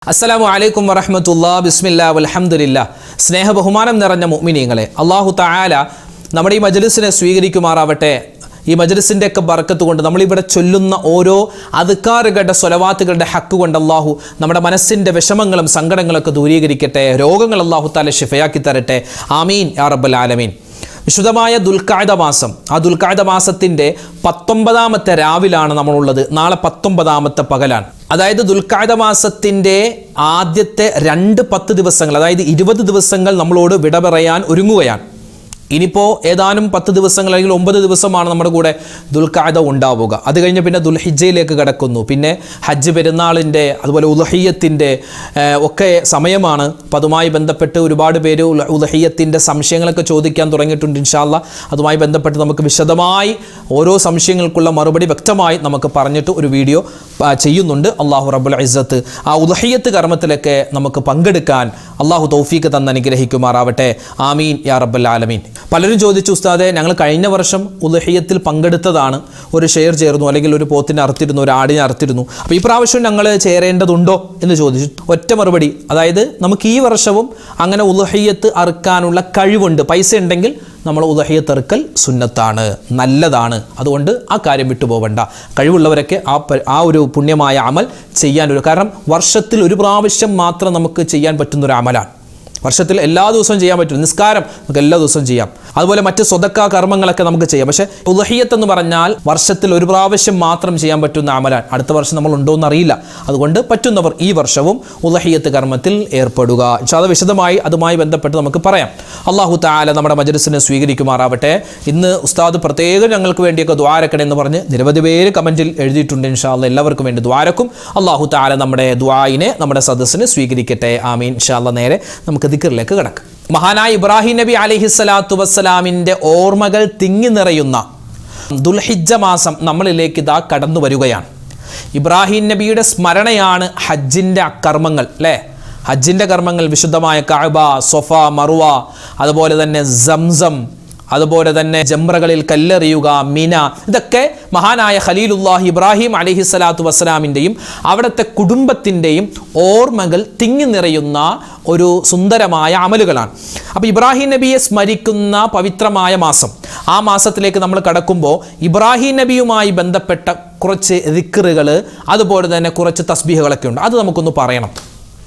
അസ്സലാമു അലൈക്കും വറഹ്മത്തുള്ളാഹി ബിസ്മില്ലാഹി വൽഹംദുലില്ലാഹ്. സ്നേഹ ബഹുമാനം നിറഞ്ഞ മുഅ്മിനീങ്ങളെ, അല്ലാഹു തആല നമ്മുടെ ഈ മജ്ലിസിനെ സ്വീകരിക്കുമാറാവട്ടെ. ഈ മജ്ലിസിൻ്റെ ഒക്കെ ബർക്കത്ത് കൊണ്ട് നമ്മളിവിടെ ചൊല്ലുന്ന ഓരോ അദ്കാറുകളുടെ സ്വലവാത്തുകളുടെ ഹക്ക് കൊണ്ട് അല്ലാഹു നമ്മുടെ മനസ്സിൻ്റെ വിഷമങ്ങളും സങ്കടങ്ങളൊക്കെ ദൂരീകരിക്കട്ടെ. രോഗങ്ങൾ അല്ലാഹു തആല ശിഫയാക്കി തരട്ടെ. ആമീൻ യാ റബ്ബൽ ആലമീൻ. വിശുദ്ധമായ ദുൽഖഅദ മാസം, ആ ദുൽഖഅദ മാസത്തിൻ്റെ 19ാമത്തെ രാവിലാണ് നമ്മളുള്ളത്. നാളെ 19ാമത്തെ പകലാണ്. അതായത് ദുൽഖഅദ മാസത്തിൻ്റെ ആദ്യത്തെ 10 ദിവസങ്ങൾ, അതായത് 20 ദിവസങ്ങൾ നമ്മളോട് വിട പറയാൻ ഒരുങ്ങുകയാണ്. ഇനിയിപ്പോൾ ഏതാനും 10 ദിവസങ്ങൾ അല്ലെങ്കിൽ 9 ദിവസമാണ് നമ്മുടെ കൂടെ ദുൽഖഅദ ഉണ്ടാവുക. അത് കഴിഞ്ഞ് പിന്നെ ദുൽഹിജ്ജയിലേക്ക് കടക്കുന്നു. പിന്നെ ഹജ്ജ് പെരുന്നാളിൻ്റെ അതുപോലെ ഉദ്ഹിയ്യത്തിൻ്റെ ഒക്കെ സമയമാണ്. അപ്പം അതുമായി ബന്ധപ്പെട്ട് ഒരുപാട് പേര് ഉദ്ഹിയ്യത്തിൻ്റെ സംശയങ്ങളൊക്കെ ചോദിക്കാൻ തുടങ്ങിയിട്ടുണ്ട്. ഇൻഷാ അല്ലാഹ് അതുമായി ബന്ധപ്പെട്ട് നമുക്ക് വിശദമായി ഓരോ സംശയങ്ങൾക്കുള്ള മറുപടി വ്യക്തമായി നമുക്ക് പറഞ്ഞിട്ട് ഒരു വീഡിയോ ചെയ്യുന്നുണ്ട്. അല്ലാഹു റബ്ബുൽ ഇസ്സത്ത് ആ ഉദ്ഹിയ്യത്ത് കർമ്മത്തിലൊക്കെ നമുക്ക് പങ്കെടുക്കാൻ അല്ലാഹു തൗഫീഖ് തന്ന് അനുഗ്രഹിക്കുമാറാവട്ടെ. ആമീൻ യാ റബ്ബൽ ആലമീൻ. പലരും ചോദിച്ചു, ഉസ്താദെ ഞങ്ങൾ കഴിഞ്ഞ വർഷം ഉദ്ഹിയ്യത്തിൽ പങ്കെടുത്തതാണ്, ഒരു ഷെയർ ചേർന്നു, അല്ലെങ്കിൽ ഒരു പോത്തിനെ അറുത്തിരുന്നു, ഒരു ആടിനെ അറുത്തിരുന്നു, അപ്പോൾ ഈ പ്രാവശ്യം ഞങ്ങൾ ചേരേണ്ടതുണ്ടോ എന്ന് ചോദിച്ചു. ഒറ്റ മറുപടി, അതായത് നമുക്ക് ഈ വർഷവും അങ്ങനെ ഉദ്ഹിയ്യത്ത് അറുക്കാനുള്ള കഴിവുണ്ട്. പൈസ ഉണ്ടെങ്കിൽ നമ്മൾ ഉദ്ഹിയ്യത്ത് അറുക്കൽ സുന്നത്താണ്, നല്ലതാണ്. അതുകൊണ്ട് ആ കാര്യം വിട്ടുപോകണ്ട. കഴിവുള്ളവരൊക്കെ ആ ഒരു പുണ്യമായ അമൽ ചെയ്യാനൊരു, കാരണം വർഷത്തിൽ ഒരു പ്രാവശ്യം മാത്രം നമുക്ക് ചെയ്യാൻ പറ്റുന്നൊരു അമലാണ്. വർഷത്തിൽ എല്ലാ ദിവസവും ചെയ്യാൻ പറ്റും. നിസ്കാരം നമുക്ക് എല്ലാ ദിവസവും ചെയ്യാം. അതുപോലെ മറ്റ് സ്വതക്ക കർമ്മങ്ങളൊക്കെ നമുക്ക് ചെയ്യാം. പക്ഷേ ഉദ്ഹിയ്യത്ത് എന്ന് പറഞ്ഞാൽ വർഷത്തിൽ ഒരു പ്രാവശ്യം മാത്രം ചെയ്യാൻ പറ്റുന്ന അമലാണ്. അടുത്ത വർഷം നമ്മൾ ഉണ്ടോ എന്നറിയില്ല. അതുകൊണ്ട് പറ്റുന്നവർ ഈ വർഷവും ഉദ്ഹിയ്യത്ത് കർമ്മത്തിൽ ഏർപ്പെടുക. അത് വിശദമായി അതുമായി ബന്ധപ്പെട്ട് നമുക്ക് പറയാം. അല്ലാഹു തആല നമ്മുടെ മജ്ലിസിനെ സ്വീകരിക്കുമാറാവട്ടെ. ഇന്ന് ഉസ്താദ് പ്രത്യേകം ഞങ്ങൾക്ക് വേണ്ടിയൊക്കെ ദുആരക്കണേ എന്ന് പറഞ്ഞ് നിരവധി പേര് കമൻറ്റിൽ എഴുതിയിട്ടുണ്ട്. ഇൻഷാ അല്ലാഹ് എല്ലാവർക്കും വേണ്ടി ദുആരക്കും. അല്ലാഹു തആല നമ്മുടെ ദുആയിനെ, നമ്മുടെ സദസ്സിനെ സ്വീകരിക്കട്ടെ. ആമീൻ. ഇൻഷാ അല്ലാഹ് നേരെ നമുക്ക് ദിക്റിലേക്ക് കടക്കാം. മഹാനായ ഇബ്രാഹിം നബി അലൈഹിസ്സലാത്തു വസ്സലാമിൻ്റെ ഓർമ്മകൾ തിങ്ങി നിറയുന്ന ദുൽഹിജ്ജ മാസം നമ്മളിലേക്ക് ഇതാ കടന്നു വരികയാണ്. ഇബ്രാഹിം നബിയുടെ സ്മരണയാണ് ഹജ്ജിൻ്റെ കർമ്മങ്ങൾ, അല്ലേ? ഹജ്ജിൻ്റെ കർമ്മങ്ങൾ വിശുദ്ധമായ കഅബ, സൊഫ, മറുവ, അതുപോലെ തന്നെ സംസം, അതുപോലെ തന്നെ ജംറകളിൽ കല്ലെറിയുക, മിന, ഇതൊക്കെ മഹാനായ ഖലീലുല്ലാഹി ഇബ്രാഹിം അലൈഹിസ്സലാത്തു വസ്സലാമിൻ്റെയും അവിടുത്തെ കുടുംബത്തിൻ്റെയും ഓർമ്മകൾ തിങ്ങി നിറയുന്ന ഒരു സുന്ദരമായ അമലുകളാണ്. അപ്പോൾ ഇബ്രാഹിം നബിയെ സ്മരിക്കുന്ന പവിത്രമായ മാസം, ആ മാസത്തിലേക്ക് നമ്മൾ കടക്കുമ്പോൾ ഇബ്രാഹിം നബിയുമായി ബന്ധപ്പെട്ട കുറച്ച് ദിക്റുകൾ, അതുപോലെ തന്നെ കുറച്ച് തസ്ബീഹുകളൊക്കെ ഉണ്ട്. അത് നമുക്കൊന്ന് പറയണം.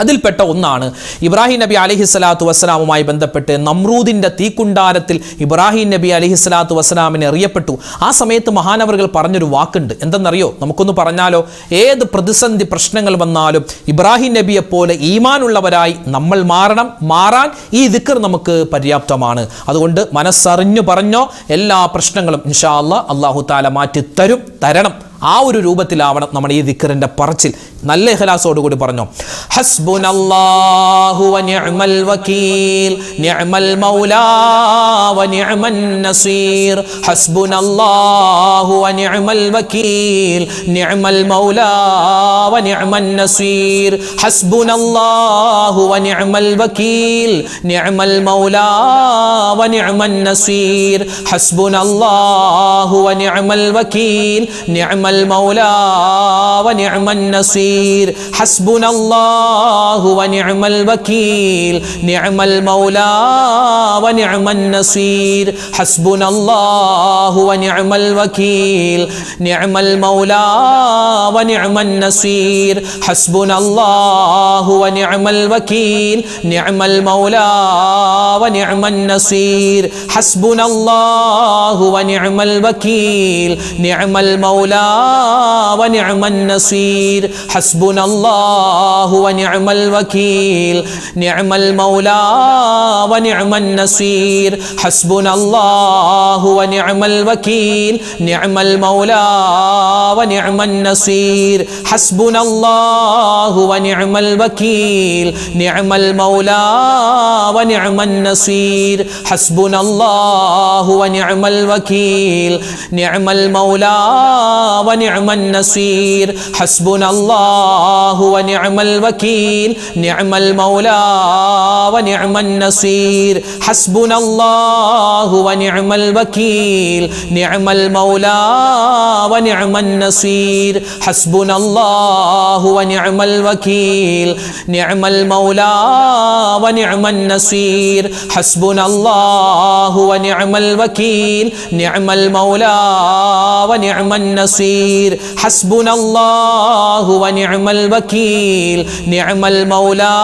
അതിൽപ്പെട്ട ഒന്നാണ് ഇബ്രാഹിം നബി അലൈഹിസ്സലാത്തു വസ്സലാമുമായി ബന്ധപ്പെട്ട് നമ്രൂദിൻ്റെ തീക്കുണ്ടാരത്തിൽ ഇബ്രാഹിം നബി അലൈഹിസ്സലാത്തു വസ്സലാമിനെ എറിയപ്പെട്ടു. ആ സമയത്ത് മഹാനവറുകൾ പറഞ്ഞൊരു വാക്കുണ്ട്. എന്തെന്നറിയോ? നമുക്കൊന്ന് പറഞ്ഞാലോ? ഏത് പ്രതിസന്ധി പ്രശ്നങ്ങൾ വന്നാലും ഇബ്രാഹിം നബിയെപ്പോലെ ഈമാനുള്ളവരായി നമ്മൾ മാറാൻ ഈ ദിക്ർ നമുക്ക് പര്യാപ്തമാണ്. അതുകൊണ്ട് മനസ്സറിഞ്ഞു പറഞ്ഞോ, എല്ലാ പ്രശ്നങ്ങളും ഇൻഷാ അല്ലാഹ് അല്ലാഹു തആല മാറ്റി തരണം. ആ ഒരു രൂപത്തിലാവണം നമ്മുടെ ഈ ദിക്റിൻ്റെ പറച്ചിൽ. നല്ല ഇഖ്ലാസോടുകൂടി പറഞ്ഞോ. ഹസ്ബുനല്ലാഹു വ നിഅമൽ വകീൽ നിഅമൽ മൗലാ വ നിഅമൻ നസീർ. ഹസ്ബുനല്ലാഹു വ നിഅമൽ വകീൽ നിഅമൽ മൗലാ വ നിഅമൻ നസീർ. ഹസ്ബുനല്ലാഹു വ നിഅമൽ വകീൽ നിഅമൽ മൗലാ വ നിഅമൻ നസീർ. ഹസ്ബുനല്ലാഹു വ നിഅമൽ വകീൽ നിഅമൽ المولى ونعم النصير. حسبنا الله ونعم الوكيل نعم المولى ونعم النصير. حسبنا الله ونعم الوكيل نعم المولى ونعم النصير. حسبنا الله ونعم الوكيل نعم المولى ونعم النصير. حسبنا الله ونعم الوكيل نعم المولى ونعم النصير. حسبنا الله ونعم الوكيل نعم المولى ونعم النصير. حسبنا الله ونعم الوكيل نعم المولى ونعم النصير. حسبنا الله ونعم الوكيل نعم المولى ونعم النصير. حسبنا الله ونعم الوكيل نعم المولى ونعم النصير حسبنا الله ونعم الوكيل نعم المولى ونعم النصير حسبنا الله ونعم الوكيل نعم المولى ونعم النصير حسبنا الله ونعم الوكيل نعم المولى ونعم النصير حسبنا الله ونعم الوكيل نعم المولى ونعم النصير حسبنا الله ونعم الوكيل نعم المولى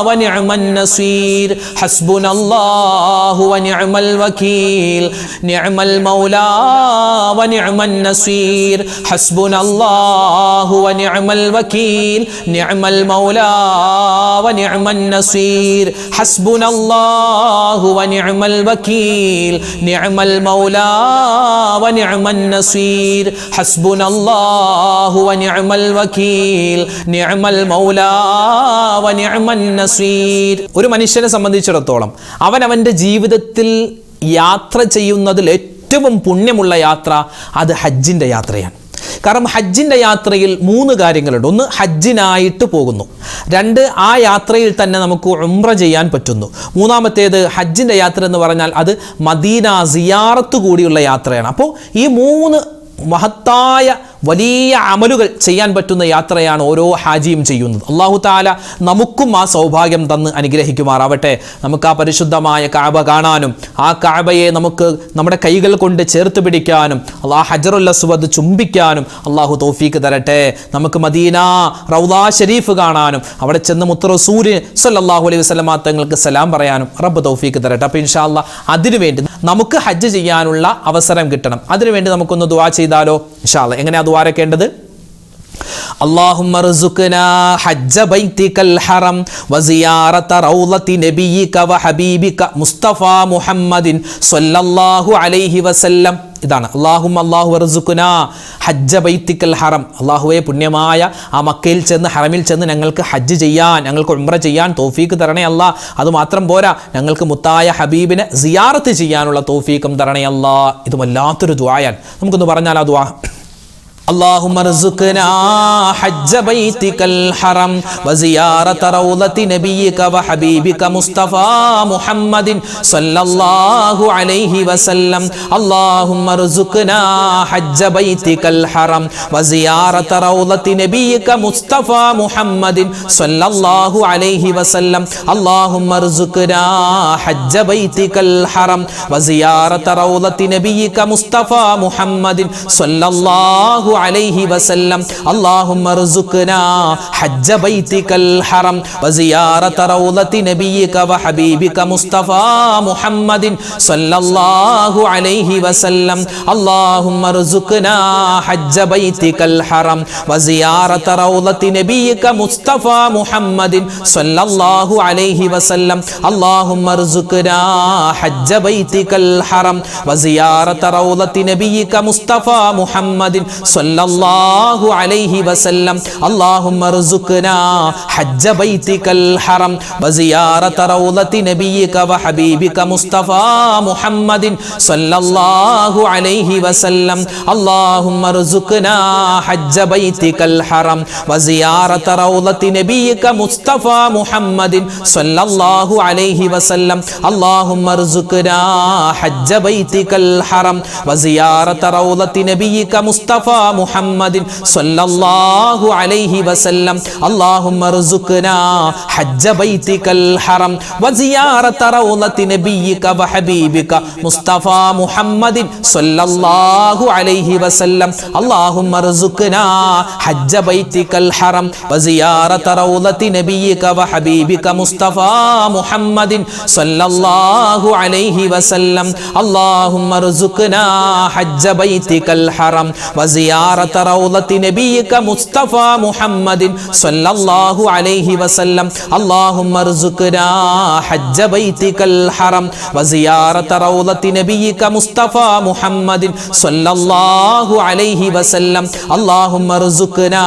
ونعم النصير حسبنا الله ونعم الوكيل نعم المولى ونعم النصير حسبنا الله ونعم الوكيل نعم المولى ونعم النصير حسبنا الله ونعم الوكيل نعم المولى ونعم النصير حسبنا الله ونعم الوكيل نعم المولى ونعم النصير. ഒരു മനുഷ്യനെ സംബന്ധിച്ചിടത്തോളം അവന്റെ ജീവിതത്തിൽ യാത്ര ചെയ്യുന്നതിൽ ഏറ്റവും പുണ്യമുള്ള യാത്ര അത് ഹജ്ജിൻ്റെ യാത്രയാണ്. കാരണം ഹജ്ജിൻ്റെ യാത്രയിൽ 3 കാര്യങ്ങളുണ്ട്. ഒന്ന്, ഹജ്ജിനായിട്ട് പോകുന്നു. 2, ആ യാത്രയിൽ തന്നെ നമുക്ക് ഉംറ ചെയ്യാൻ പറ്റുന്നു. മൂന്നാമത്തേത്, ഹജ്ജിൻ്റെ യാത്ര എന്ന് പറഞ്ഞാൽ അത് മദീന സിയാറത്ത് കൂടിയുള്ള യാത്രയാണ്. അപ്പോൾ ഈ 3 മഹത്തായ വലിയ അമലുകൾ ചെയ്യാൻ പറ്റുന്ന യാത്രയാണ് ഓരോ ഹാജിയും ചെയ്യുന്നത്. അല്ലാഹു തആല നമുക്കും ആ സൗഭാഗ്യം തന്ന് അനുഗ്രഹിക്കുമാറാവട്ടെ. നമുക്ക് ആ പരിശുദ്ധമായ കഅബ കാണാനും ആ കഅബയെ നമുക്ക് നമ്മുടെ കൈകൾ കൊണ്ട് ചേർത്ത് പിടിക്കാനും ഹജറുൽ അസ്വദ് ചുംബിക്കാനും അല്ലാഹു തൗഫീക്ക് തരട്ടെ. നമുക്ക് മദീന റൗള ഷരീഫ് കാണാനും അവിടെ ചെന്ന് മുത്ത് റസൂൽ സ്വല്ലല്ലാഹു അലൈഹി വസല്ലമ തങ്ങൾക്ക് സലാം പറയാനും റബ്ബ് തൗഫീക്ക് തരട്ടെ. അപ്പോൾ ഇൻഷാ അല്ലാഹ് അതിനുവേണ്ടി നമുക്ക് ഹജ്ജ് ചെയ്യാനുള്ള അവസരം കിട്ടണം. അതിനുവേണ്ടി നമുക്കൊന്ന് ദുആ ചെയ്താലോ? ഇൻഷാ അല്ലാഹ്. എങ്ങനെയാ ദുആ രക്കേണ്ടത്? اللهم ارزقنا حج بيتك الحرم وزيارة روضة نبيك وحبيبك مصطفى محمد صلى الله عليه وسلم. ഇതാണ് അല്ലാഹു അർസുഖ്നാ ഹജ്ജ ബൈത്തിക്കൽ ഹറം. അല്ലാഹുവേ, പുണ്യമായ ആ മക്കയിൽ ചെന്ന് ഹറമിൽ ചെന്ന് ഞങ്ങൾക്ക് ഹജ്ജ് ചെയ്യാൻ, ഞങ്ങൾക്ക് ഉംറ ചെയ്യാൻ തൗഫീക്ക് തരണേ അല്ലാ. അതുമാത്രം പോരാ, ഞങ്ങൾക്ക് മുത്തായ ഹബീബിനെ സിയാറത്ത് ചെയ്യാനുള്ള തൗഫീക്കും തരണേ അല്ലാ. ഇത് വല്ലാത്തൊരു ദുആയാണ്. നമുക്കൊന്ന് പറഞ്ഞാൽ ആ ദുആ. اللهم ارزقنا حج بيتك الحرم وزيارة روضة نبيك وحبيبك مصطفى محمد صلى الله عليه وسلم. اللهم ارزقنا حج بيتك الحرم وزيارة روضة نبيك مصطفى محمد صلى الله عليه وسلم. اللهم ارزقنا حج بيتك الحرم وزيارة روضة نبيك مصطفى محمد صلى الله عليه وسلم. اللهم ارزقنا حج بيتك الحرم وزيارة روضة نبيك وحبيبك مصطفى محمد صلى الله عليه وسلم. اللهم ارزقنا حج بيتك الحرم وزيارة روضة نبيك مصطفى محمد صلى الله عليه وسلم. اللهم ارزقنا حج بيتك الحرم وزيارة روضة نبيك مصطفى محمد صلى الله عليه وسلم. اللهم ارزقنا حج بيتك الحرم وزيارة روضة نبيك وحبيبك مصطفى محمد صلى الله عليه وسلم. اللهم ارزقنا حج بيتك الحرم وزيارة روضة نبيك مصطفى محمد صلى الله عليه وسلم. اللهم ارزقنا حج بيتك الحرم وزيارة روضة نبيك مصطفى محمد صلى الله عليه وسلم. اللهم ارزقنا حج بيتك الحرم وزيارة روضة نبيك وحبيبك مصطفى محمد صلى الله عليه وسلم. اللهم ارزقنا حج بيتك الحرم وزيارة روضة نبيك وحبيبك مصطفى محمد صلى الله عليه وسلم. اللهم ارزقنا حج بيتك الحرم وزيارة روضة نبيك مصطفى محمد صلى الله عليه وسلم. اللهم ارزقنا حج بيتك الحرم وزيارة روضة نبيك مصطفى محمد صلى الله عليه وسلم. اللهم ارزقنا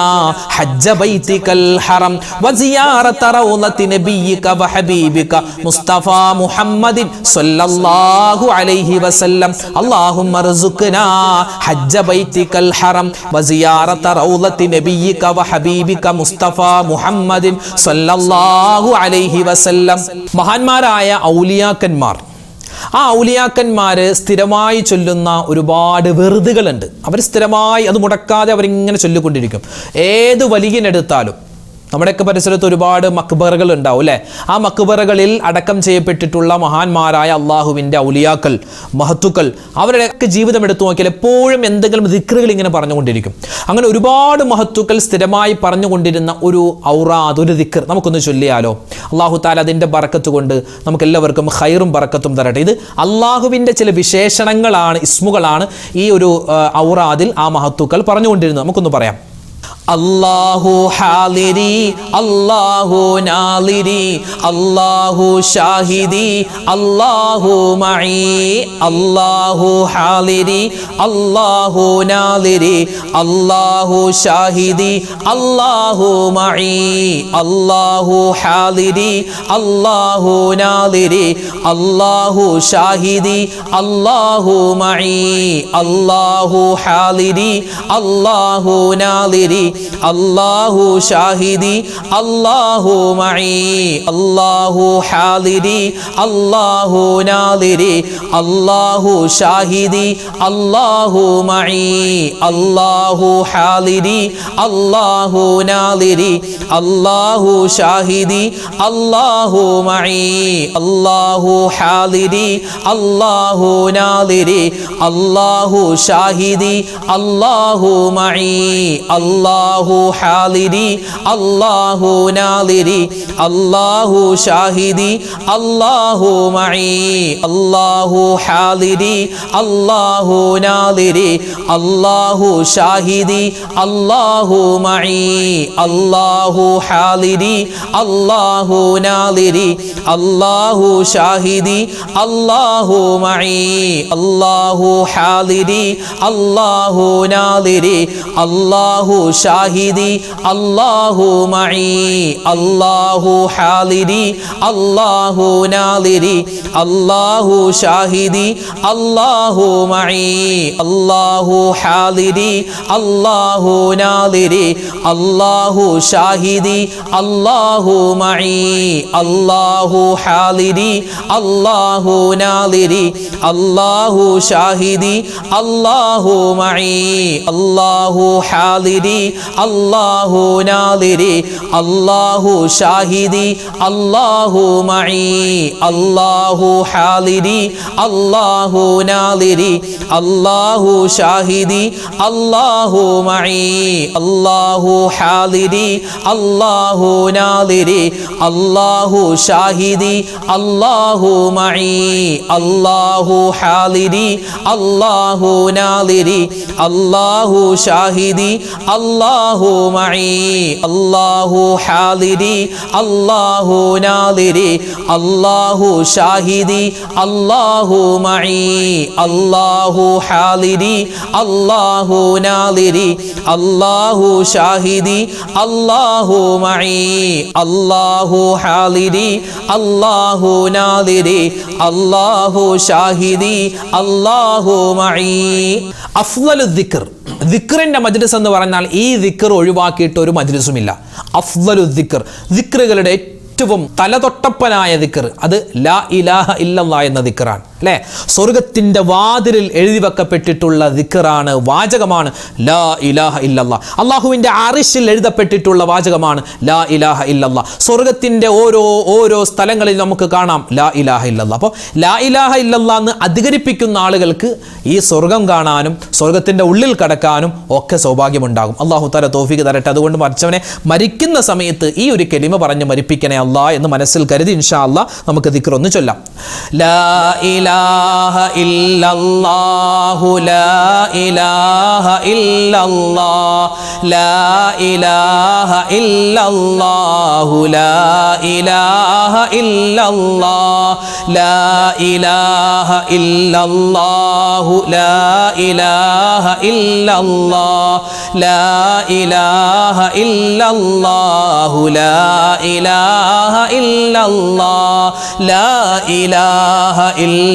حج بيتك الحرم وزيارة روضة نبيك وحبيبك مصطفى محمد صلى الله عليه وسلم. اللهم ارزقنا حج بيتك الحرم ഹറം വസിയാറത റൗളത്തി നബിയിക വഹബീബിക മുസ്തഫ മുഹമ്മദിൻ സ്വല്ലല്ലാഹു അലൈഹി വസല്ലം. മഹാന്മാരായ ഔലിയാക്കന്മാർ, ആ ഔലിയാക്കന്മാർ സ്ഥിരമായി ചൊല്ലുന്ന ഒരുപാട് വെറുതുകളുണ്ട്. അവർ സ്ഥിരമായി അത് മുടക്കാതെ അവരിങ്ങനെ ചൊല്ലിക്കൊണ്ടിരിക്കും. ഏത് വലിയനെടുത്താലും നമ്മുടെയൊക്കെ പരിസരത്ത് ഒരുപാട് മക്ബറകൾ ഉണ്ടാവും അല്ലേ? ആ മക്ബറകളിൽ അടക്കം ചെയ്യപ്പെട്ടിട്ടുള്ള മഹാന്മാരായ അള്ളാഹുവിൻ്റെ ഔലിയാക്കൾ, മഹത്തുക്കൾ, അവരുടെയൊക്കെ ജീവിതം എടുത്തു നോക്കിയാൽ എപ്പോഴും എന്തെങ്കിലും ദിക്റുകൾ ഇങ്ങനെ പറഞ്ഞുകൊണ്ടിരിക്കും. അങ്ങനെ ഒരുപാട് മഹത്തുക്കൾ സ്ഥിരമായി പറഞ്ഞുകൊണ്ടിരുന്ന ഒരു ഔറാദ്, ഒരു ദിക്ർ നമുക്കൊന്ന് ചൊല്ലിയാലോ? അള്ളാഹു താല അതിൻ്റെ ബറക്കത്ത് കൊണ്ട് നമുക്ക് എല്ലാവർക്കും ഖൈറും ബറക്കത്തും തരട്ടെ. ഇത് അള്ളാഹുവിൻ്റെ ചില വിശേഷണങ്ങളാണ്, ഇസ്മുകളാണ് ഈ ഒരു ഔറാദിൽ ആ മഹത്തുക്കൾ പറഞ്ഞുകൊണ്ടിരുന്നത്. നമുക്കൊന്ന് പറയാം. അല്ലാഹു ഹാലിരി അല്ലാഹു നാലിരി അല്ലാഹു ഷാഹിദി അല്ലാഹു മഈ അല്ലാഹു ഹാലിരി അല്ലാഹു നാലിരി അല്ലാഹു ഷാഹിദി അല്ലാഹു മഈ അല്ലാഹു ഹാലിരി അല്ലാഹു നാലിരി അല്ലാഹു ഷാഹിദി അല്ലാഹു മഈ അല്ലാഹു ഹാലിരി അല്ലാഹു നാലിരി അല്ലാഹു ഷാഹിദി അല്ലാഹു മഈ അല്ലാഹു ഹാലിരി അല്ലാഹു നാലിരി അല്ലാഹു ഷാഹിദി അല്ലാഹു മഈ അല്ലാഹു ഹാലിരി അല്ലാഹു നാലിരി അല്ലാഹു ഷാഹിദി അല്ലാഹു മഈ അല്ലാഹു ഹാലിരി അല്ലാഹു നാലിരി അല്ലാഹു ഷാഹിദി അല്ലാഹു മഈ അല്ലാഹു ഹാലിരി അല്ലാഹു നാലിരി അല്ലാഹു ഷാഹിദി അല്ലാഹു മഈ അല്ലാഹു ഹാലിരി അല്ലാഹു നാലിരി അല്ലാഹു ഷാഹിദി അല്ലാഹു മഈ അല്ലാഹു ഹാലിരി അല്ലാഹു നാലിരി അല്ലാഹു ഷാഹിദി അല്ലാഹു മഈ അല്ലാഹു ഹാലിരി അല്ലാഹു നാലിരി അല്ലാഹു ഷാഹിദി അല്ലാഹു മഈ അല്ലാഹു ഹാലിരി അല്ലാഹു നാലിരി അല്ലാഹു ഷാഹിദി അല്ലാഹു മഈ അല്ലാഹു ഹാലിരി അല്ലാഹു നാലിരി അല്ലാഹു ഷാഹിദി അല്ലാഹു മഈ അല്ലാഹു ഹാലിരി അല്ലാഹു നാലിരി അല്ലാഹു ഷാഹിദി അല്ലാഹു മഈ അല്ലാഹു ഹാലിരി അല്ലാഹു നാലിരി അല്ലാഹു ഷാഹിദി അല്ലാഹു മഈ അല്ലാഹു ഹാലിരി അല്ലാഹു നാലിരി അല്ലാഹു ഷാഹിദി അല്ലാഹു മഈ അല്ലാഹു ഹാലിരി അല്ലാഹു നാലിരി അല്ലാഹു ഷാഹിദി അല്ലാഹു മഈ അല്ലാഹു ഹാലിരി അല്ലാഹു നാലിരി അല്ലാഹു ഷാഹിദി അല്ലാഹു മഈ അല്ലാഹു ഹാലിരി അല്ലാഹു നാലിരി അല്ലാഹു ഷാഹിദി അല്ലാഹു മഈ അല്ലാഹു ഹാലിരി അല്ലാഹു നാലിരി അല്ലാഹു ഷാഹിദി അല്ലാഹു മഈ അല്ലാഹു ഹാലിരി അല്ലാഹു നാലിരി അല്ലാഹു ഷാഹിദി അല്ലാഹു മഈ. അഫ്ളലു ദിക്ർ, ദിക്റിന്റെ മജ്ലിസ് എന്ന് പറഞ്ഞാൽ ഈ ദിക്ർ ഒഴിവാക്കിയിട്ട് ഒരു മജ്ലിസുമില്ല. അഫ്ളലു ദിക്ർ, ദിക്റുകളുടെ ഏറ്റവും തലതൊട്ടപ്പനായ ദിക്ർ അത് ലാ ഇലാഹ ഇല്ലല്ലാഹ് എന്ന ദിക്റാണ് അല്ലേ? സ്വർഗത്തിന്റെ വാതിലിൽ എഴുതി വെക്കപ്പെട്ടിട്ടുള്ള ദിക്റാണ്, വാചകമാണ് ലാ ഇലാഹ ഇല്ലല്ലാഹ്. അള്ളാഹുവിൻ്റെ അർശിൽ എഴുതപ്പെട്ടിട്ടുള്ള വാചകമാണ് ലാ ഇലാഹ ഇല്ലല്ലാഹ്. സ്വർഗത്തിന്റെ ഓരോ സ്ഥലങ്ങളിൽ നമുക്ക് കാണാം ലാ ഇലാഹ ഇല്ലല്ലാഹ്. അപ്പോൾ ലാ ഇലാഹ ഇല്ലല്ലാഹ് എന്ന് അധികരിപ്പിക്കുന്ന ആളുകൾക്ക് ഈ സ്വർഗം കാണാനും സ്വർഗത്തിന്റെ ഉള്ളിൽ കടക്കാനും ഒക്കെ സൗഭാഗ്യമുണ്ടാകും. അള്ളാഹു തആല തൗഫീഖ് തരട്ടെ. അതുകൊണ്ട് മരിച്ചവനെ മരിക്കുന്ന സമയത്ത് ഈ ഒരു കലിമ പറഞ്ഞ് മരിപ്പിക്കണേ അല്ലാഹ് എന്ന് മനസ്സിൽ കരുതി ഇൻഷാ അല്ലാഹ് നമുക്ക് ദിക്ർ ഒന്ന് ചൊല്ലാം. ലാ ഇലാഹ ഇല്ലല്ലാഹു ലാ ഇലാഹ ഇല്ലല്ലാഹ് ലാ ഇലാഹ ഇല്ലല്ലാഹു ലാ ഇലാഹ ഇല്ലല്ലാഹ് ലാ ഇലാഹ ഇല്ലല്ലാഹു ലാ ഇലാഹ ഇല്ലല്ലാഹ് ലാ ഇലാഹ ഇല്ലല്ലാഹു ലാ ഇലാഹ ഇല്ലല്ലാഹ് ലാ ഇലാഹ ഇല്ലല്ലാഹു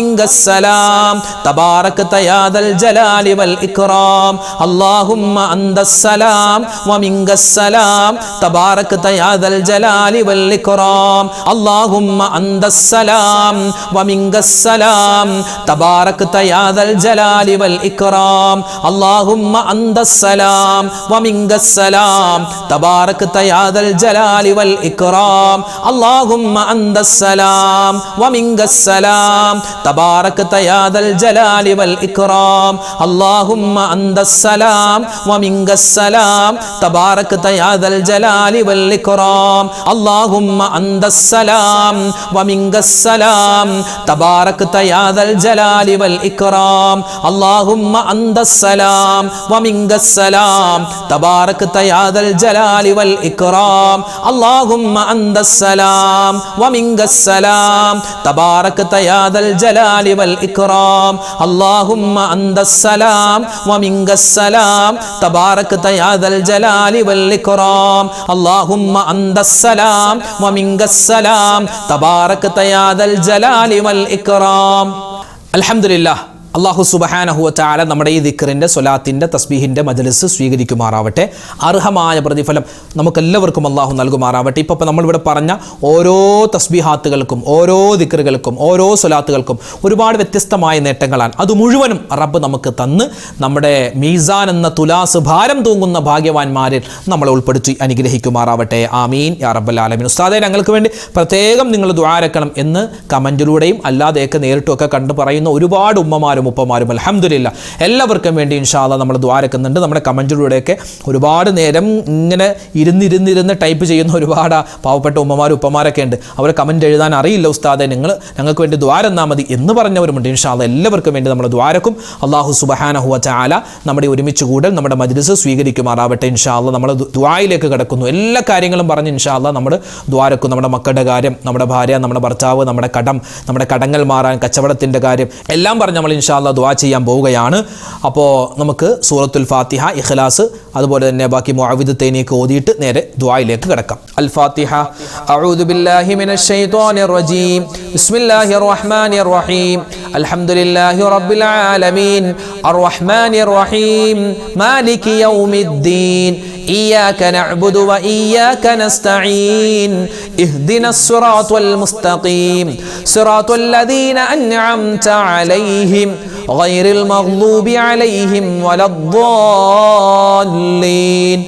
വമിങ്കസ്സലാം തബാറക്ത യാ ദൽ ജലാലി വൽ ഇക്റാം അല്ലാഹുമ്മ അന്തസ്സലാം വമിങ്കസ്സലാം തബാറക്ത യാ ദൽ ജലാലി വൽ ഇക്റാം അല്ലാഹുമ്മ അന്തസ്സലാം വമിങ്കസ്സലാം തബാറക്ത യാ ദൽ ജലാലി വൽ ഇക്റാം അല്ലാഹുമ്മ അന്തസ്സലാം വമിങ്കസ്സലാം തബാറക്ത യാ ദൽ ജലാലി വൽ ഇക്റാം അല്ലാഹുമ്മ അന്തസ്സലാം വമിങ്കസ്സലാം തബാറക്ത യാ ദൽ ജലാലി വൽ ഇക്റാം അല്ലാഹുമ്മ അന്തസ്സലാം വമിങ്കസ്സലാം തബാറക്ത യാ ദൽ ജലാലി വൽ ഇക്റാം അല്ലാഹുമ്മ അന്തസ്സലാം വമിങ്കസ്സലാം തബാറക്ത യാ ദൽ ജലാലി വൽ ഇക്റാം അല്ലാഹുമ്മ അന്തസ്സലാം വമിങ്കസ്സലാം തബാറക്ത യാ ദൽ ജലാലി വൽ ഇക്റാം അല്ലാഹുമ്മ അന്തസ്സലാം വമിങ്കസ്സലാം തബാറക്ത യാ ദൽ ജലാലി വൽ ഇക്റാം അല്ലാഹുമ്മ അന്തസ്സലാം വമിങ്കസ്സലാം തബാറക്ത യാ ദൽ ജലാലി വൽ ഇക്റാം അല്ലാഹുമ്മ അന്തസ്സലാം വമിങ്കസ്സലാം തബാറക്ത യാ ദൽ ജലാലി വൽ ഇക്റാം. അൽഹംദുലില്ലാഹ്. അല്ലാഹു സുബ്ഹാനഹു വ തആല നമ്മുടെ ഈ ദിക്റിൻ്റെ സ്വലാത്തിൻ്റെ തസ്ബീഹിൻ്റെ മജ്ലിസ് സ്വീകരിക്കുമാറാവട്ടെ. അർഹമായ പ്രതിഫലം നമുക്കെല്ലാവർക്കും അല്ലാഹു നൽകുമാറാവട്ടെ. ഇപ്പോൾ നമ്മളിവിടെ പറഞ്ഞ ഓരോ തസ്ബീഹാത്തുകൾക്കും ഓരോ ദിക്റുകൾക്കും ഓരോ സ്വലാത്തുകൾക്കും ഒരുപാട് വ്യത്യസ്തമായ നേട്ടങ്ങളാണ്. അത് മുഴുവനും റബ്ബ് നമുക്ക് തന്ന് നമ്മുടെ മീസാൻ എന്ന തുലാസ് ഭാരം തൂങ്ങുന്ന ഭാഗ്യവാന്മാരിൽ നമ്മളെ ഉൾപ്പെടുത്തി അനുഗ്രഹിക്കുമാറാവട്ടെ. ആമീൻ യാ റബ്ബൽ ആലമീൻ. ഉസ്താദെ, ഞങ്ങൾക്ക് വേണ്ടി പ്രത്യേകം നിങ്ങൾ ദുആ ഇറക്കണം എന്ന് കമൻറ്റിലൂടെയും അല്ലാതെയൊക്കെ നേരിട്ടുമൊക്കെ കണ്ടു പറയുന്ന ഒരുപാട് ഉമ്മമാരും ഉപ്പമാരും അൽഹംദുലില്ലാഹ് എല്ലാവർക്കും വേണ്ടി ഇൻഷാ അല്ലാഹ് നമ്മൾ ദുആ ഇറക്കുന്നുണ്ട്. നമ്മുടെ കമൻറ്റിലൂടെയൊക്കെ ഒരുപാട് നേരം ഇങ്ങനെ ഇരുന്നിരുന്ന് ടൈപ്പ് ചെയ്യുന്ന ഒരുപാട് പാവപ്പെട്ട ഉമ്മമാരും ഉപ്പമാരൊക്കെ ഉണ്ട്. അവർ കമൻറ്റ് എഴുതാൻ അറിയില്ല ഉസ്താദെ, ഞങ്ങൾക്ക് വേണ്ടി ദുആ തന്നാൽ മതി എന്ന് പറഞ്ഞവരുമുണ്ട്. ഇൻഷാ അല്ലാഹ് എല്ലാവർക്കും വേണ്ടി നമ്മൾ ദുആ ഇറക്കും. അല്ലാഹു സുബ്ഹാനഹു വ തആല നമ്മുടെ ഒരുമിച്ച് കൂടൽ നമ്മുടെ മജ്ലിസ് സ്വീകരിക്കുമാറാവട്ടെ. ഇൻഷാ അല്ലാഹ് നമ്മൾ ദുആയിലേക്ക് കടക്കുന്നു. എല്ലാ കാര്യങ്ങളും പറഞ്ഞ് ഇൻഷാ അല്ലാഹ് നമ്മൾ ദുആ ഇറക്കും. നമ്മുടെ മക്കളുടെ കാര്യം, നമ്മുടെ ഭാര്യ, നമ്മുടെ ഭർത്താവ്, നമ്മുടെ കടങ്ങൾ മാറാൻ, കച്ചവടത്തിൻ്റെ കാര്യം എല്ലാം പറഞ്ഞ് നമ്മൾ ഇൻഷാ അല്ലാഹ് ദുആ ചെയ്യാൻ പോവുകയാണ്. അപ്പോൾ നമുക്ക് സൂറത്തുൽ ഫാത്തിഹ, ഇഖ്ലാസ്, അതുപോലെ തന്നെ ബാക്കി മുഅവ്വിദത്തൈനിയൊക്കെ ഓതിയിട്ട് നേരെ ദുആയിലേക്ക് കടക്കാം. അൽ ഫാത്തിഹ. അഊദു ബില്ലാഹി മിനശ് ശൈത്വാനിർ റജീം. ബിസ്മില്ലാഹിർ റഹ്മാനിർ റഹീം. അൽഹംദുലില്ലാഹി റബ്ബിൽ ആലമീൻ അർറഹ്മാനിർ റഹീം മാലികി യൗമിദ്ദീൻ إياك نعبد وإياك نستعين اهدنا الصراط المستقيم صراط الذين أنعمت عليهم غير المغضوب عليهم ولا الضالين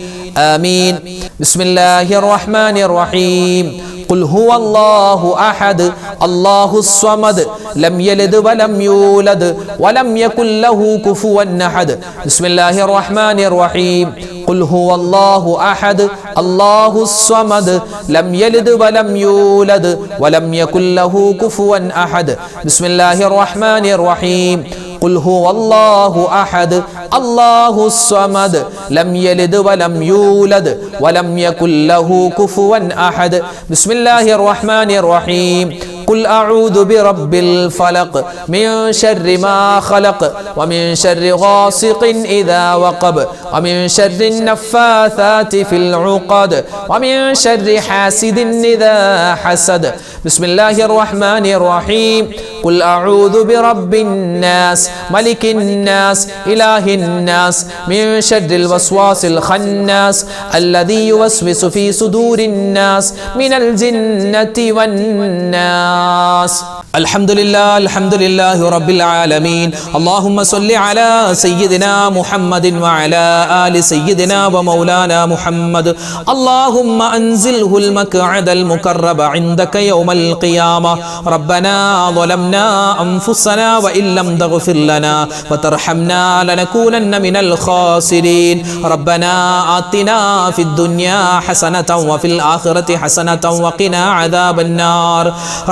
آمين. بسم الله الرحمن الرحيم. قل هو الله أحد الله الصمد لم يلد ولم يولد ولم يكن له كفوا أحد. بسم الله الرحمن الرحيم. قل هو الله أحد الله الصمد لم يلد ولم يولد ولم يكن له كفوا أحد. بسم الله الرحمن الرحيم. قل هو الله أحد الله الصمد لم يلد ولم يولد ولم يكن له كفوا أحد. بسم الله الرحمن الرحيم. قل أعوذ برب الفلق من شر ما خلق ومن شر غاسق إذا وقب ومن شر النفاثات في العقد ومن شر حاسد إذا حسد. بسم الله الرحمن الرحيم. قل أعوذ برب الناس ملك الناس إله الناس من شر الوسواس الخناس الذي يوسوس في صدور الناس من الجنة والناس. الحمد لله رب العالمين. اللهم صل على سيدنا محمد وعلى آل سيدنا ومولانا محمد. اللهم أنزله المقعد المقرب عندك يوم القيامة. ربنا ظلمنا أنفسنا وإن لم تغفر لنا وترحمنا لنكونن من الخاسرين. ربنا آتنا في الدنيا حسنة وفي الآخرة حسنة وقنا عذاب النار.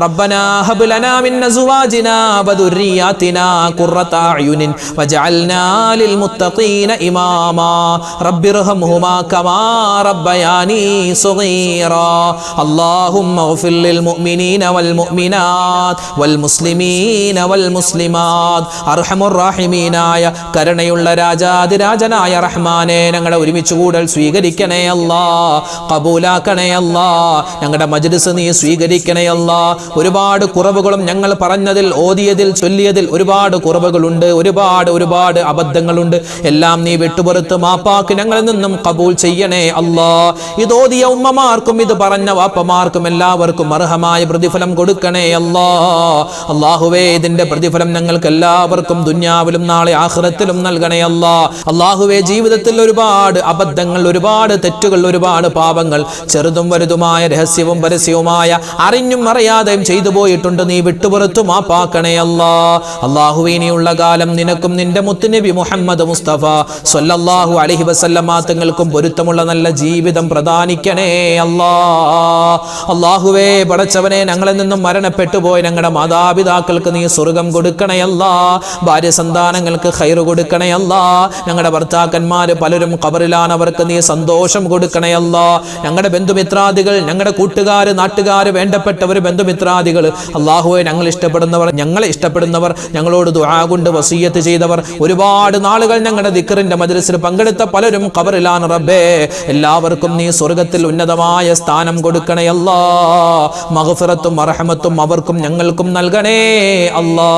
ربنا هب لنا من أزواجنا وذرياتنا قرة أعين وجعلنا للمتقين إماما. رب ارحمهما كما ربياني صغيرا. اللهم اغفر للمؤمنين والمؤمنات والمسلمين والمسلمات. അർഹമുർ റഹീമീനായ കരുണയുള്ള രാജാതിരാജനായ റഹ്മാനെ, ഞങ്ങളുടെ ഒരുമിച്ച് കൂടൽ സ്വീകരിക്കണേ അല്ലാ, കബൂലാക്കണേ അല്ലാ. ഞങ്ങളുടെ മജ്ലിസ് നീ സ്വീകരിക്കണേ അല്ലാ. ഒരുപാട് കുറവുകളും ഇതിനോടകം ഞങ്ങൾ പറഞ്ഞതിൽ, ഓതിയതിൽ, ചൊല്ലിയതിൽ ഒരുപാട് കുറവുകളുണ്ട്, ഒരുപാട് അബദ്ധങ്ങളുണ്ട്. എല്ലാം നീ വിട്ടുപുറത്ത് മാപ്പാക്കി ഞങ്ങളിൽ നിന്നും കബൂൽ ചെയ്യണേ അല്ലാ. ഇത് ഓതിയ ഉമ്മമാർക്കും ഇത് പറഞ്ഞ വാപ്പമാർക്കും എല്ലാവർക്കും അർഹമായ പ്രതിഫലം കൊടുക്കണേ അല്ലാ. അല്ലാഹുവേ, ഇതിന്റെ പ്രതിഫലം ഞങ്ങൾക്ക് എല്ലാവർക്കും ദുനിയാവിലും നാളെ ആഖിറത്തിലും നൽകണേ അല്ലാ. അല്ലാഹുവേ, ജീവിതത്തിൽ ഒരുപാട് അബദ്ധങ്ങൾ, ഒരുപാട് തെറ്റുകൾ, ഒരുപാട് പാപങ്ങൾ, ചെറുതും വലുതുമായ, രഹസ്യവും പരസ്യവുമായ, അറിഞ്ഞും അറിയാതെയും ചെയ്തു പോയിട്ടുണ്ട്. നീ വിട്ടുപുറത്തു മാപ്പാക്കണേ അല്ലാ. അല്ലാഹുവേ, ഇനിയുള്ള കാലം നിനക്കും നിന്റെ മുത്തുനബി മുഹമ്മദ് മുസ്തഫ സ്വല്ലല്ലാഹു അലൈഹി വസല്ലമ തങ്ങൾക്കും പൊരുത്തമുള്ള നല്ല ജീവിതം പ്രദാനിക്കണേ അല്ലാ. അല്ലാഹുവേ, പടച്ചവനെ, ഞങ്ങളിൽ നിന്നും മരണപ്പെട്ടു പോയ ഞങ്ങളുടെ മാതാപിതാക്കൾക്ക് നീ സ്വർഗം കൊടുക്കണേ അല്ലാ. ഭാര്യ സന്താനങ്ങൾക്ക് ഖൈറ് കൊടുക്കണേ അല്ലാ. ഞങ്ങളുടെ ഭർത്താക്കന്മാര് പലരും ഖബറിലാണ്, അവർക്ക് നീ സന്തോഷം കൊടുക്കണേ അല്ലാ. ഞങ്ങളുടെ ബന്ധുമിത്രാദികൾ, ഞങ്ങളുടെ കൂട്ടുകാര്, നാട്ടുകാര്, വേണ്ടപ്പെട്ടവർ, ബന്ധുമിത്രാദികൾ, അല്ലാഹുവേ, ഞങ്ങളെ ഇഷ്ടപ്പെടുന്നവർ, ഞങ്ങളോട് ദുആ കൊണ്ട് വസിയ്യത്ത് ചെയ്തവർ, ഒരുപാട് നാളുകൾ ഞങ്ങളുടെ ദിക്റിന്റെ മജ്ലിസിൽ പങ്കെടുത്ത പലരും ഖബറിലാണ് റബ്ബേ. എല്ലാവർക്കും നീ സ്വർഗത്തിൽ ഉന്നതമായ സ്ഥാനം കൊടുക്കണേ അല്ലാ. മഗ്ഫിറത്തും റഹ്മത്തും അവർക്കും ഞങ്ങൾക്കും നൽകണേ അല്ലാ.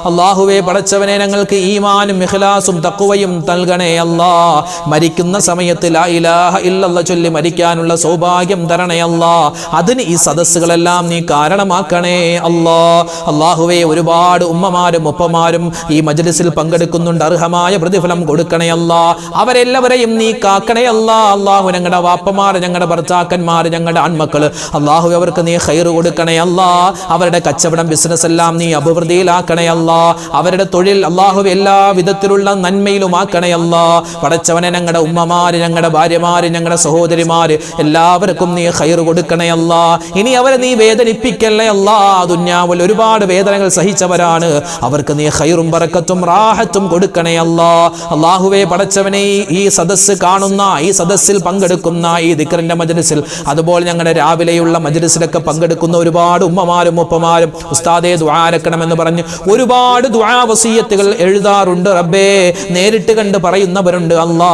അല്ലാഹുവേ, പടച്ചവനെ, ഞങ്ങൾക്ക് ഈമാനും ഇഖ്ലാസും തഖ്വയും നൽകണേ അല്ലാ. മരിക്കുന്ന സമയത്ത് ലാ ഇലാഹ ഇല്ലല്ലാഹ് ചൊല്ലി മരിക്കാനുള്ള സൗഭാഗ്യം തരണേ അല്ലാ. അതിന് ഈ സദസ്സുകളെല്ലാം നീ കാരണമാക്കണേ അല്ലാ. അല്ലാഹുവേ, ഒരുപാട് ഉമ്മമാരും ഉപ്പമാരും ഈ മജ്ലിസിൽ പങ്കെടുക്കുന്നുണ്ട്. അർഹമായ പ്രതിഫലം കൊടുക്കണേ അല്ലാ. അവരെല്ലാവരെയും നീ കാക്കണേ അല്ലാ. അല്ലാഹു, ഞങ്ങളുടെ വാപ്പമാർ, ഞങ്ങളുടെ ഭർത്താക്കന്മാർ, ഞങ്ങളുടെ ആൺമക്കൾ, അല്ലാഹു, അവർക്ക് നീ ഖൈറ് കൊടുക്കണേ അല്ലാ. അവരുടെ കച്ചവടം, ബിസിനസ് എല്ലാം നീ അഭിവൃദ്ധിയിലാക്കണേ അല്ലാ. അവരുടെ തൊഴിൽ, അല്ലാഹു, എല്ലാ വിധത്തിലുള്ള നന്മയിലുമാക്കണേ അല്ലാ. പടച്ചവനെ, ഞങ്ങളുടെ ഉമ്മമാര്, ഞങ്ങളുടെ ഭാര്യമാര്, ഞങ്ങളുടെ സഹോദരിമാര്, എല്ലാവർക്കും നീ ഖൈറ് കൊടുക്കണേ അല്ലാ. ഇനി അവരെ നീ വേദനിപ്പിക്കല്ലേ അല്ലാ. ദുനിയാവിൽ ഒരുപാട് വേദനകൾ സഹിച്ചവരാണ്, അവർക്ക് നീ ഖൈറും ബറക്കത്തും റാഹത്തും കൊടുക്കണേ അല്ലാ. അല്ലാഹുവേ, പടച്ചവനെ, ഈ സദസ്സ് കാണുന്ന, ഈ സദസ്സിൽ പങ്കെടുക്കുന്ന, ഈ ദിക്റിന്റെ മജ്ലിസിൽ, അതുപോലെ ഞങ്ങളുടെ രാവിലെയുള്ള മജ്ലിസിലൊക്കെ പങ്കെടുക്കുന്ന ഒരുപാട് ഉമ്മമാരും ഉപ്പമാരും ഉസ്താദേ ദുആരക്കണമെന്ന് പറഞ്ഞ് ഒരുപാട് ദുആ വസിയ്യത്തുകൾ എഴുതാറുണ്ട് റബ്ബേ. നേരിട്ട് കണ്ട് പറയുന്നവരുണ്ട് അല്ലാ.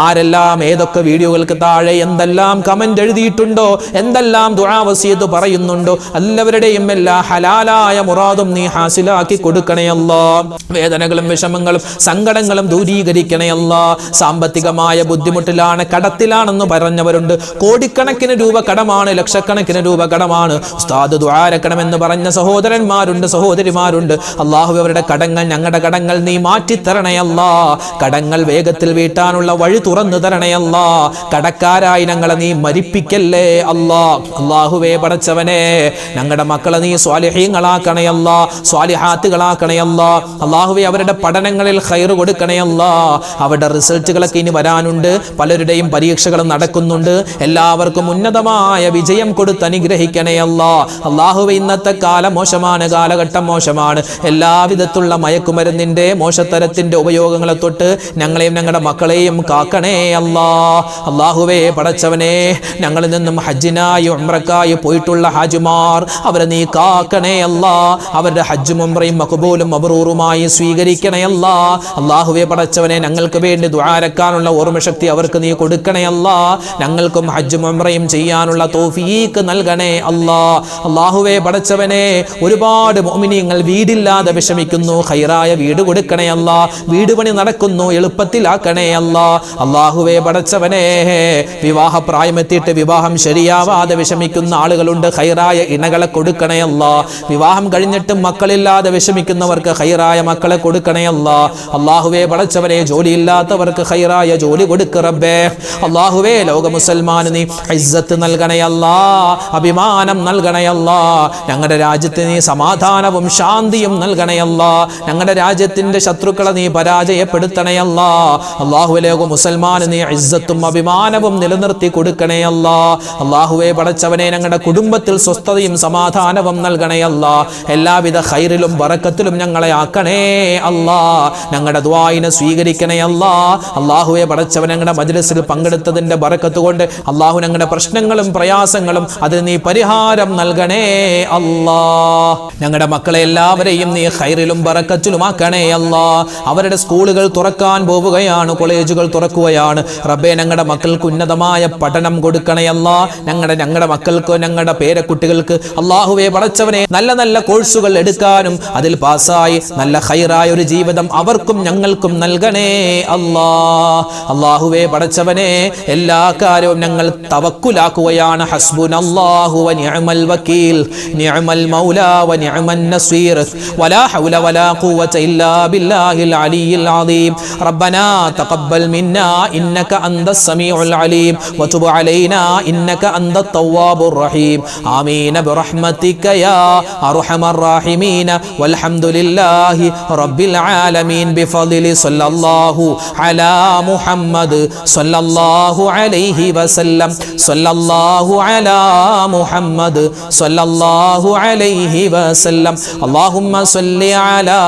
ആരെല്ലാം ഏതൊക്കെ വീഡിയോകൾക്ക് താഴെ എന്തെല്ലാം കമന്റ് എഴുതിയിട്ടുണ്ടോ, എന്തെല്ലാം ദുആ വസിയ്യത്ത് പറയുന്നുണ്ടോ, എല്ലാവരുടെയും എല്ലാ ഹലാലായ മുറാദും നീ ഹാസിലാക്കി കൊടുക്കണേ അല്ലാ. വേദനകളും വിഷമങ്ങളും സങ്കടങ്ങളും ദൂരീകരിക്കണേ അല്ലാ. സാമ്പത്തികമായ ബുദ്ധിമുട്ടിലാണ്, കടത്തിലാണെന്ന് പറഞ്ഞവരുണ്ട്. കോടിക്കണക്കിന് രൂപ കടമാണ്, ലക്ഷക്കണക്കിന് രൂപ കടമാണ്. ഉസ്താദ് ദുആരക്കണമെന്ന് പറഞ്ഞ സഹോദരന്മാരുണ്ട്, സഹോദരിമാരുണ്ട്. അല്ലാഹു, അവരുടെ കടങ്ങൾ, ഞങ്ങളുടെ കടങ്ങൾ നീ മാറ്റിത്തരണേ അല്ലാ. കടങ്ങൾ വേഗത്തിൽ വീട്ടാനുള്ള വഴി തുറന്നു തരണേ അല്ലാ. കടക്കാരായി ഞങ്ങളെ നീ മരിപ്പിക്കല്ലേ അല്ലാ. അല്ലാഹുവേ, പടച്ചവനെ, ഞങ്ങളുടെ മക്കളെ നീ സ്വാലിഹീങ്ങളാക്കണേ അല്ലാ, സ്വാലിഹാത്തുകളാക്കണേ അല്ലാ. അല്ലാഹുവേ, അവരുടെ പഠനങ്ങളിൽ ഖൈറ് കൊടുക്കണേ അല്ലാ. അവരുടെ റിസൾട്ടുകളൊക്കെ ഇനി വരാനുണ്ട്, പലരുടെയും പരീക്ഷകൾ നടക്കുന്നുണ്ട്. എല്ലാവർക്കും ഉന്നതമായ വിജയം കൊടുത്ത് അനുഗ്രഹിക്കണേ അല്ലാ. അല്ലാഹുവേ, ഇന്നത്തെ കാലം മോശമാണ്, കാലഘട്ടം മോശമാണ്. എല്ലാവിധത്തിലുള്ള മയക്കുമരുന്നിന്റെ, മോശത്തരത്തിന്റെ ഉപയോഗങ്ങളെ തൊട്ട് ഞങ്ങളെയും ഞങ്ങളുടെ മക്കളെയും കാക്കണേ അല്ലാ. അല്ലാഹുവേ, പടച്ചവനെ, ഞങ്ങളിൽ നിന്നും ഹജ്ജിനായി ഉംറക്കായി പോയിട്ടുള്ള ഹാജിമാർ, അവരെ നീ കാക്കണേ അല്ലാ. അവരുടെ ഹജ്ജും ഉംറയും മഖ്ബൂലും മബ്റൂറുമായി സ്വീകരിക്കണേ അല്ലാ. അല്ലാഹുവേ, പടച്ചവനെ, ഞങ്ങൾക്ക് വേണ്ടി ദുആരക്കാനുള്ള ഓർമ്മശക്തി അവർക്ക് നീ കൊടുക്കണേ അല്ലാ. ഞങ്ങൾക്കും ഹജ്ജും ഉംറയും ചെയ്യാനുള്ള തൗഫീഖ് നൽകണേ അല്ലാ. അല്ലാഹുവേ, പടച്ചവനെ, ഒരുപാട് മുഅ്മിനീങ്ങൾ വീടില്ലാതെ വിഷമിക്കുന്നു, ഖൈറായ വീട് കൊടുക്കണേ അല്ലാ. വീട് പണി നടക്കുന്നു, എളുപ്പത്തിലാക്കണേ അല്ലാ. അല്ലാഹുവേ, പടച്ചവനെ, വിവാഹ പ്രായമെത്തിയിട്ട് വിവാഹം ശരിയാവാതെ വിഷമിക്കുന്ന ആളുകളുണ്ട്, ഖൈറായ ഇണകളെ കൊടുക്കണേ അല്ലാ. വിവാഹം കഴിഞ്ഞിട്ട് മക്കളില്ലാതെ വിഷമിക്കുന്നവർക്ക് ഖൈറായ മക്കളെ കൊടുക്കണേ അല്ലാ. അല്ലാഹുവേ, പടച്ചവനെ, ജോലിയില്ലാത്തവർക്ക് ഖൈറായ ജോലി കൊടുക്ക റബ്ബേ. അല്ലാഹുവേ, ലോക മുസൽമാന് നീ ഇസ്സത്ത് നൽകണേ അല്ലാ, അഭിമാനം നൽകണേ അല്ലാ. ഞങ്ങളുടെ രാജ്യത്തിന് നീ സമാധാനവും ശാന്തിയും നൽകണേ അല്ലാ. ഞങ്ങളുടെ രാജ്യത്തിന്റെ ശത്രുക്കളെ നീ പരാജയപ്പെടുത്തണേ അല്ലാ. അല്ലാഹുവേ, ലോക മുസൽമാന് നീ ഇസ്സത്തും അഭിമാനവും നിലനിർത്തി കൊടുക്കണേ അല്ലാ. അല്ലാഹുവേ, പടച്ചവനെ, ഞങ്ങളുടെ കുടുംബത്തിൽ സ്വസ്ഥതയും സമാധാനവും നൽകണേ അല്ലാ. എല്ലാവിധ ഖൈറിലും ബറക്കത്തിലും ഞങ്ങളെ ആക്കണേ അല്ലാ. ഞങ്ങളുടെ ദുആഇനെ സ്വീകരിക്കണേ അല്ലാ. അല്ലാഹുവേ, പടച്ചവൻ, ഞങ്ങളുടെ മജ്ലിസിൽ പങ്കെടുത്തതിന്റെ ബറക്കത്ത് കൊണ്ട് അല്ലാഹു ഞങ്ങളുടെ പ്രശ്നങ്ങളും പ്രയാസങ്ങളും അതിന് നീ പരിഹാരം നൽകണേ അല്ലാ. ഞങ്ങളുടെ മക്കളെ എല്ലാവരെയും നീ ഖൈറിലും ബറക്കത്തിലും ആക്കണേ അല്ലാ. അവരുടെ സ്കൂളുകൾ തുറക്കാൻ പോവുകയാണ്, കോളേജുകൾ തുറക്കുകയാണ് റബ്ബേ. ഞങ്ങളുടെ മക്കൾക്ക് ഉന്നതമായ പഠനം കൊടുക്കണേ അല്ലാ. ഞങ്ങളുടെ മക്കൾക്ക്, ഞങ്ങളുടെ പേരക്കുട്ടികൾക്ക് അല്ലാഹുവേ, പടച്ചവനെ, നല്ല നല്ല നല്ല കോഴ്സുകൾ എടുക്കാനും അതിൽ പാസ്സായി നല്ല ഖൈറായ ഒരു ജീവിതം അവർക്കും ഞങ്ങൾക്കും നൽകണേ അല്ലാഹുവേ പടച്ചവനെ എല്ലാ കാര്യവും ഞങ്ങൾ തവക്കുലാക്കുകയാണ് ഹസ്ബുനല്ലാഹു വ നിഅമൽ വകീൽ നിഅമൽ മൗലാ വ നിഅമൻ നസീർ വലാ ഹൗല വലാ ഖുവത ഇല്ലാ ബില്ലാഹിൽ അലിയിൽ അദീം റബ്ബനാ തഖബ്ബൽ മിന്നാ ഇന്നക അന്തസ് സമീഉൽ അലീം വതുബ് അലൈനാ ഇന്നക അന്തത് തവ്വാബുർ റഹീം ആമീൻ ബിറഹ്മതിക യാ അർഹമർ റഹീമീൻ വൽഹംദുലില്ലാഹി റബ്ബിൽ ആലമീൻ ബിഫദ്ലി സല്ലല്ലാഹു അലാ മുഹമ്മദ് സല്ലല്ലാഹു അലൈഹി വസല്ലം സല്ലല്ലാഹു അലാ മുഹമ്മദ് സല്ലല്ലാഹു അലൈഹി വസല്ലം അല്ലാഹുമ്മ സല്ലി അലാ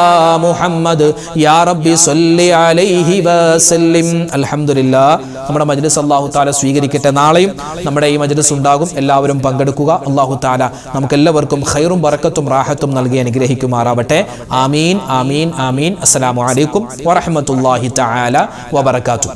മുഹമ്മദ് യാ റബ്ബി സല്ലി അലൈഹി വസല്ലം. അൽഹംദുലില്ലാഹ്. നമ്മുടെ മജ്ലിസ് അല്ലാഹു തആല സ്വീകരിക്കട്ടെ. നാളെയും നമ്മുടെ ഈ മജ്ലിസ് ഉണ്ടാകും. എല്ലാവരും പങ്കെടുക്കുക. അല്ലാഹു തആല നമുക്കെല്ലാവർക്കും ഖൈറും ബറക്കത്തും റാഹത്തും നൽകി അനുഗ്രഹിക്കുമാറാവട്ടെ. ആമീൻ ആമീൻ ആമീൻ. അസ്സലാമു അലൈക്കും വറഹ്മത്തുള്ളാഹി തആല വബറകാതുഹു.